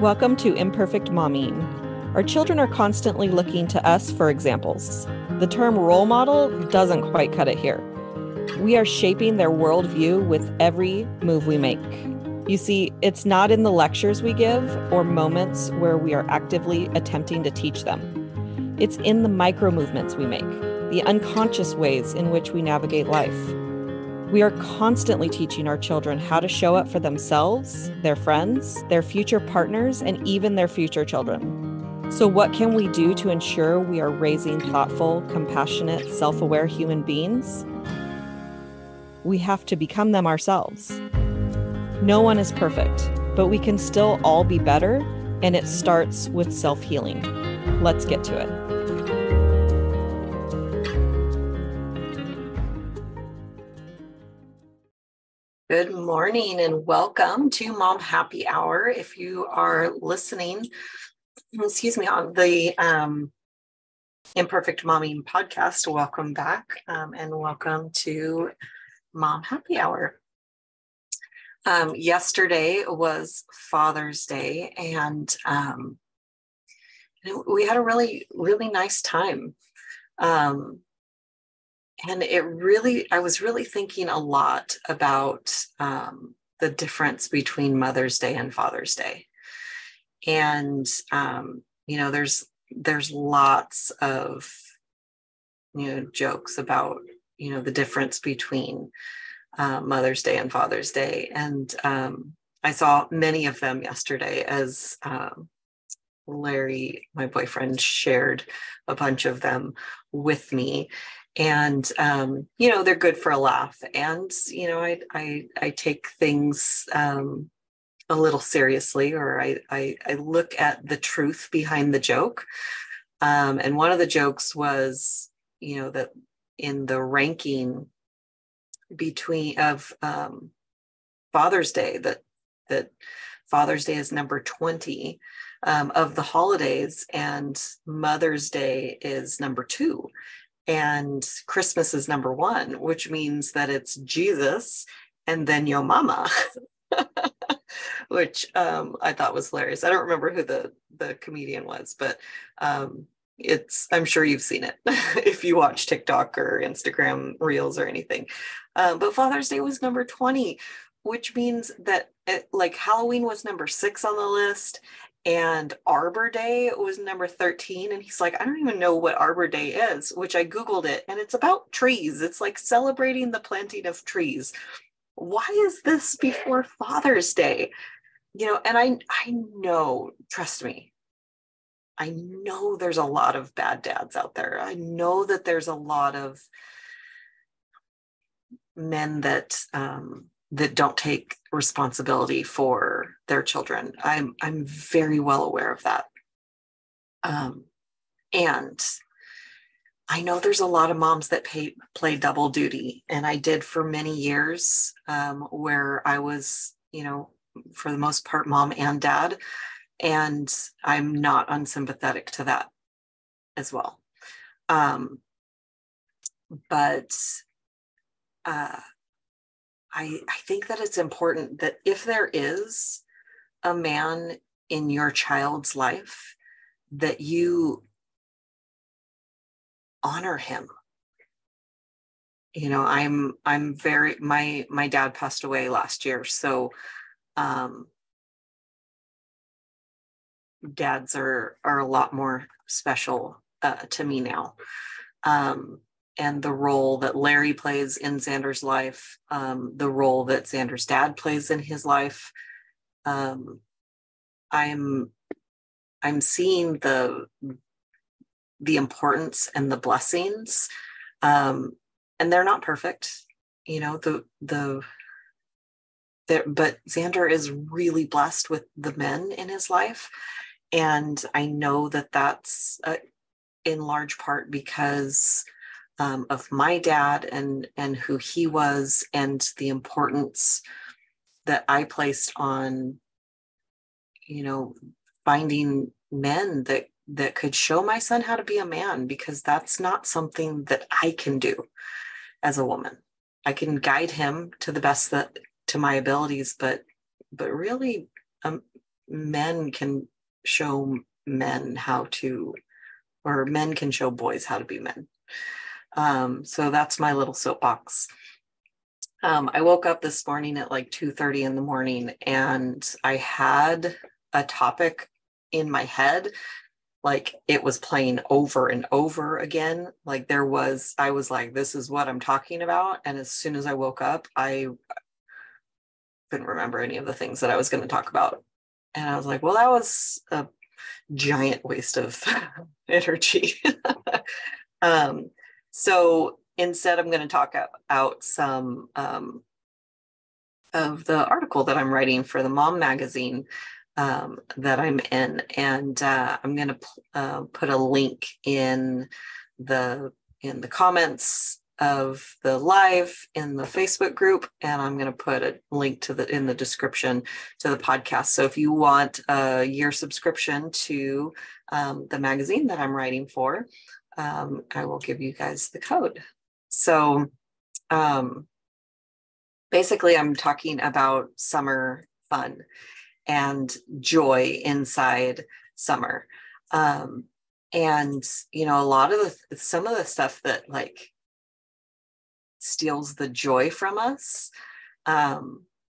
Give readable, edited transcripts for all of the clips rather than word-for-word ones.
Welcome to Imperfect Momming. Our children are constantly looking to us for examples. The term role model doesn't quite cut it here. We are shaping their worldview with every move we make. You see, it's not in the lectures we give or moments where we are actively attempting to teach them. It's in the micro movements we make, the unconscious ways in which we navigate life. We are constantly teaching our children how to show up for themselves, their friends, their future partners, and even their future children. So what can we do to ensure we are raising thoughtful, compassionate, self-aware human beings? We have to become them ourselves. No one is perfect, but we can still all be better, and it starts with self-healing. Let's get to it. Good morning and welcome to Mom Happy Hour. If you are listening, on the Imperfect Momming podcast, welcome back and welcome to Mom Happy Hour. Yesterday was Father's Day and we had a really, really nice time. And I was really thinking a lot about the difference between Mother's Day and Father's Day. And, there's lots of, jokes about, the difference between Mother's Day and Father's Day. And I saw many of them yesterday as Larry, my boyfriend, shared a bunch of them with me. And, they're good for a laugh. And, I take things a little seriously, or I look at the truth behind the joke. And one of the jokes was, that in the ranking of Father's Day, that Father's Day is number 20 of the holidays, and Mother's Day is number 2. And Christmas is number 1, which means that it's Jesus and then your mama, which I thought was hilarious. I don't remember who the comedian was, but I'm sure you've seen it if you watch TikTok or Instagram Reels or anything. But Father's Day was number 20, which means that Halloween was number 6 on the list. And Arbor Day was number 13. And he's like, I don't even know what Arbor Day is, which I Googled it. And it's about trees. It's like celebrating the planting of trees. Why is this before Father's Day? And I know, trust me, I know there's a lot of bad dads out there. I know that there's a lot of men that don't take responsibility for their children. I'm very well aware of that. And I know there's a lot of moms that play double duty. And I did for many years, where I was, for the most part, mom and dad. And I'm not unsympathetic to that as well. But I think that it's important that if there is a man in your child's life, that you honor him. I'm very, my dad passed away last year. So, dads are a lot more special to me now. And the role that Larry plays in Xander's life, the role that Xander's dad plays in his life, I'm seeing the importance and the blessings, and they're not perfect, but Xander is really blessed with the men in his life, and I know that that's in large part because of my dad and who he was, and the importance that I placed on, finding men that could show my son how to be a man, because that's not something that I can do as a woman. I can guide him to the best to my abilities, but really men can show men how to, or men can show boys how to be men. So that's my little soapbox. I woke up this morning at like 2:30 in the morning, and I had a topic in my head, like it was playing over and over again. Like I was like, this is what I'm talking about. And as soon as I woke up, I couldn't remember any of the things that I was going to talk about. And I was like, well, that was a giant waste of energy. So instead, I'm going to talk out some of the article that I'm writing for the Mom magazine that I'm in, and I'm going to put a link in the comments of the live in the Facebook group, and I'm going to put a link in the description to the podcast. So if you want a year subscription to the magazine that I'm writing for, I will give you guys the code. So basically, I'm talking about summer fun and joy inside summer. And, you know, some of the stuff that like steals the joy from us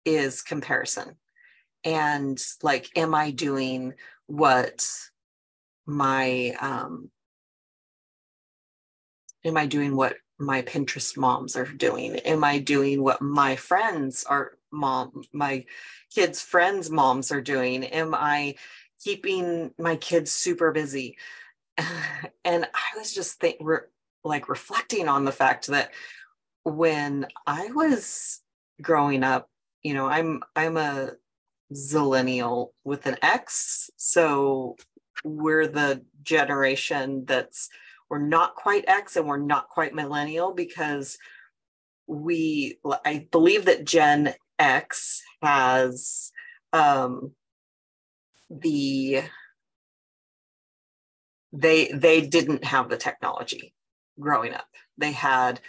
is comparison. And like, am I doing what my Pinterest moms are doing? Am I doing what my kids' friends' moms are doing? Am I keeping my kids super busy? And I was just reflecting on the fact that when I was growing up, you know, I'm a zillennial with an X, so we're the generation we're not quite X and we're not quite millennial, because I believe that Gen X has they didn't have the technology growing up. They had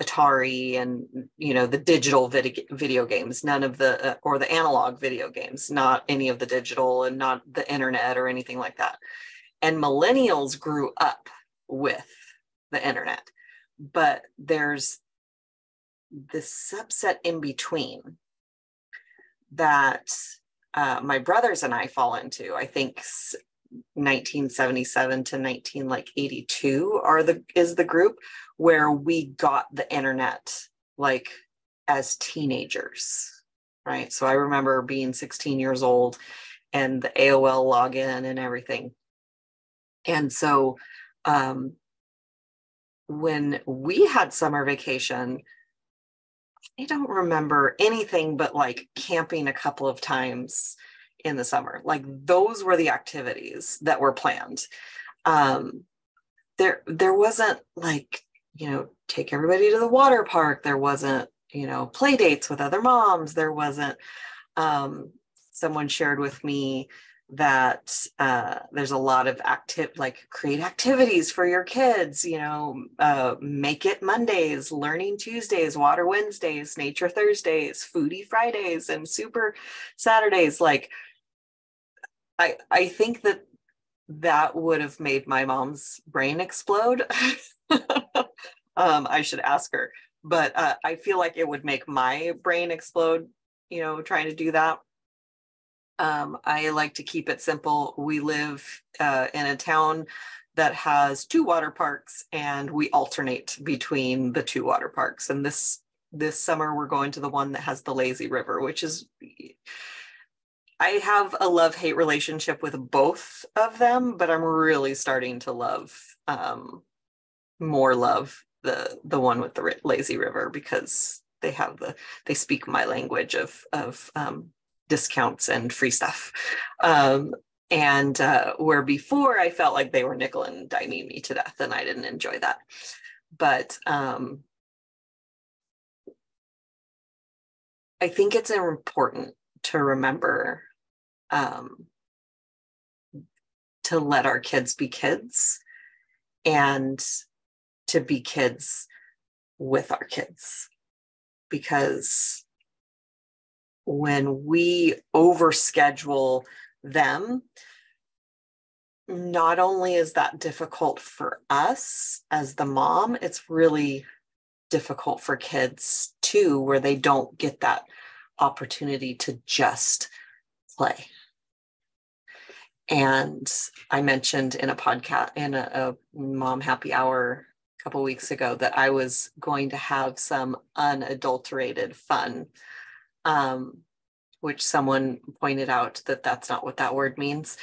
Atari and, you know, the digital video games, none of the or the analog video games, not any of the digital, and not the internet or anything like that. And millennials grew up with the internet, but there's this subset in between that my brothers and I fall into. I think 1977 to 1982 is the group where we got the internet like as teenagers, right? So I remember being 16 years old and the AOL login and everything. And so when we had summer vacation, I don't remember anything but like camping a couple of times in the summer. Like those were the activities that were planned. There wasn't like, you know, take everybody to the water park. There wasn't, you know, play dates with other moms. There wasn't, someone shared with me that there's a lot of create activities for your kids, you know, make it Mondays, learning Tuesdays, water Wednesdays, nature Thursdays, foodie Fridays, and super Saturdays. Like, I think that would have made my mom's brain explode. I should ask her, but I feel like it would make my brain explode, you know, trying to do that. I like to keep it simple. We live in a town that has 2 water parks, and we alternate between the 2 water parks. And this summer, we're going to the one that has the lazy river, which is, I have a love-hate relationship with both of them, but I'm really starting to love the one with the lazy river, because they speak my language of discounts and free stuff. And where before I felt like they were nickel and diming me to death, and I didn't enjoy that. But I think it's important to remember to let our kids be kids, and to be kids with our kids. Because when we overschedule them, not only is that difficult for us as the mom, it's really difficult for kids too, where they don't get that opportunity to just play. And I mentioned in a podcast, in a mom happy hour a couple weeks ago, that I was going to have some unadulterated fun, which someone pointed out that that's not what that word means,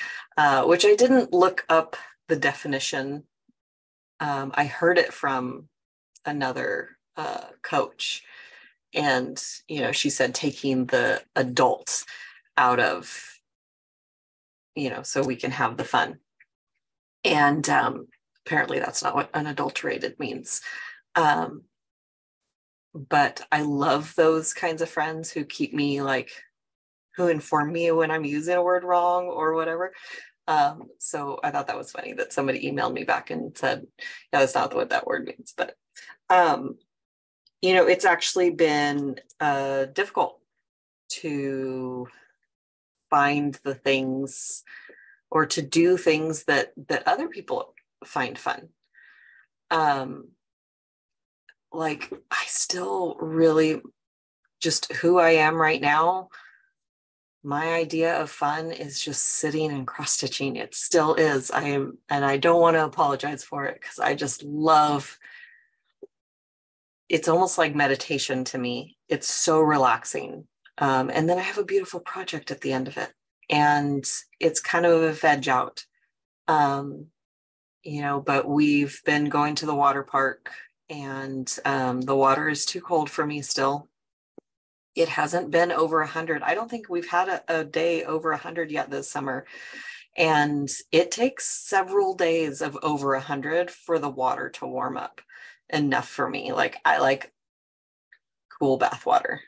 which I didn't look up the definition. I heard it from another coach, and she said taking the adult out of, so we can have the fun. And apparently that's not what unadulterated means. But I love those kinds of friends who keep me who inform me when I'm using a word wrong or whatever. So I thought that was funny that somebody emailed me back and said, yeah, that's not what that word means. But, it's actually been difficult to find the things or to do things that other people find fun. I still really, just who I am right now, my idea of fun is just sitting and cross stitching. It still is. And I don't want to apologize for it, because I just love, it's almost like meditation to me. It's so relaxing. And then I have a beautiful project at the end of it, and it's kind of a veg out. But we've been going to the water park, and the water is too cold for me still. It hasn't been over 100. I don't think we've had a day over 100 yet this summer. And it takes several days of over 100 for the water to warm up enough for me. I like cool bath water.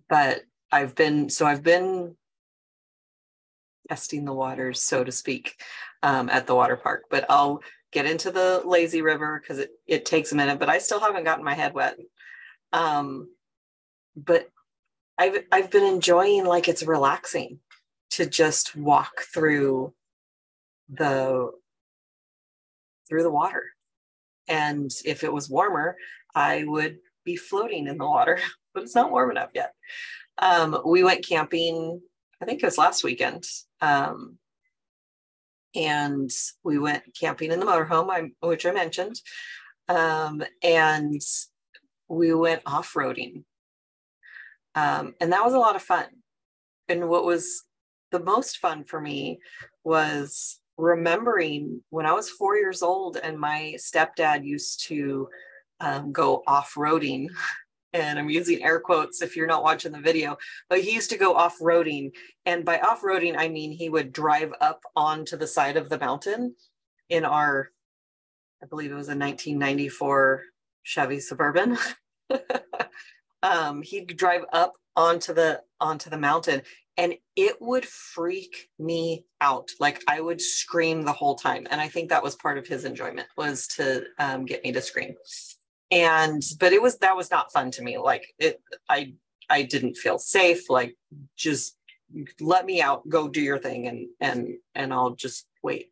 But I've been testing the waters, so to speak, at the water park. But I'll get into the lazy river because it takes a minute, but I still haven't gotten my head wet. But I've been enjoying, it's relaxing to just walk through the water. And if it was warmer, I would be floating in the water, but it's not warm enough yet. We went camping, I think it was last weekend. And we went camping in the motorhome, which I mentioned. And we went off-roading. And that was a lot of fun. And what was the most fun for me was remembering when I was 4 years old and my stepdad used to go off-roading. And I'm using air quotes if you're not watching the video, but he used to go off-roading. And by off-roading, I mean he would drive up onto the side of the mountain in I believe it was a 1994 Chevy Suburban. He'd drive up onto the mountain, and it would freak me out. I would scream the whole time. And I think that was part of his enjoyment, was to get me to scream. But that was not fun to me. I didn't feel safe. Just let me out, go do your thing, and I'll just wait.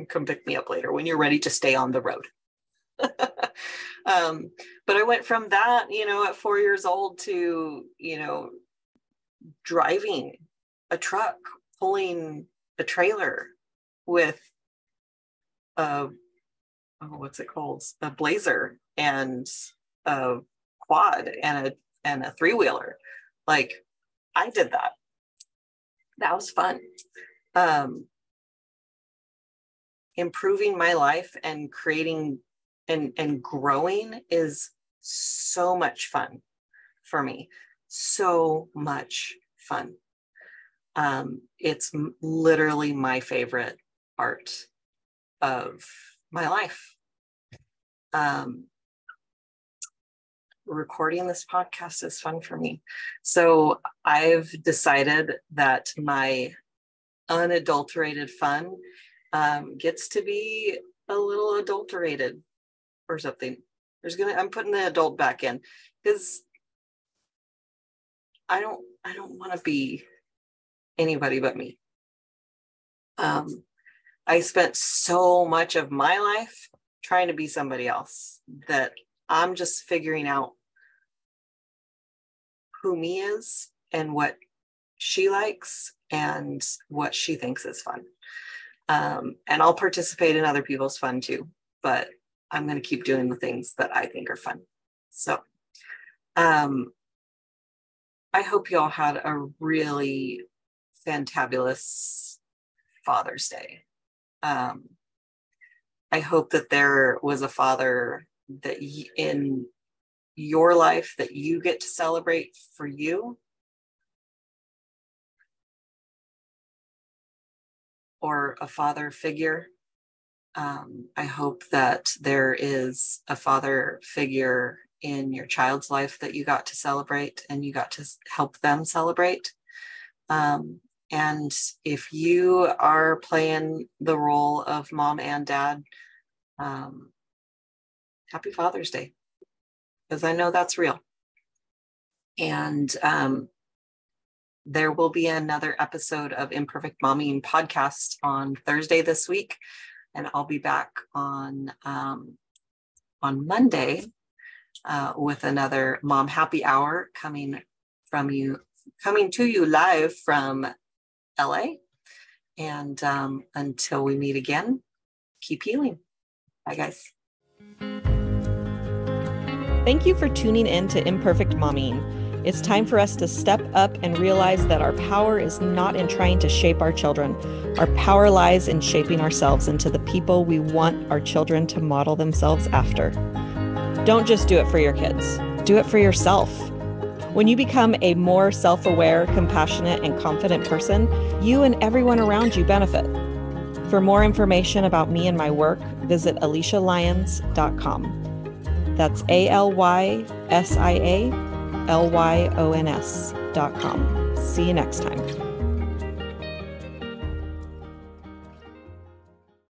Come pick me up later when you're ready to stay on the road. But I went from that, at 4 years old to, driving a truck, pulling a trailer with what's it called? A Blazer and a quad and a three-wheeler. I did that. That was fun. Improving my life and creating and growing is so much fun for me. So much fun. It's literally my favorite part of my life. Recording this podcast is fun for me. So I've decided that my unadulterated fun gets to be a little adulterated or something. I'm putting the adult back in, because I don't want to be anybody but me. I spent so much of my life trying to be somebody else that I'm just figuring out who me is and what she likes and what she thinks is fun. And I'll participate in other people's fun too, but I'm going to keep doing the things that I think are fun. So, I hope y'all had a really fantabulous Father's Day. I hope that there was a father that in your life that you get to celebrate for you, or a father figure. I hope that there is a father figure in your child's life that you got to celebrate and you got to help them celebrate. And if you are playing the role of mom and dad, happy Father's Day, because I know that's real. And there will be another episode of Imperfect Momming podcast on Thursday this week, and I'll be back on Monday with another Mom Happy Hour coming to you live from LA. And until we meet again, keep healing. Bye, guys. Thank you for tuning in to Imperfect Momming. It's time for us to step up and realize that our power is not in trying to shape our children. Our power lies in shaping ourselves into the people we want our children to model themselves after. Don't just do it for your kids. Do it for yourself. When you become a more self-aware, compassionate, and confident person, you and everyone around you benefit. For more information about me and my work, visit AliciaLyons.com. That's ALYSIALYONS.com. See you next time.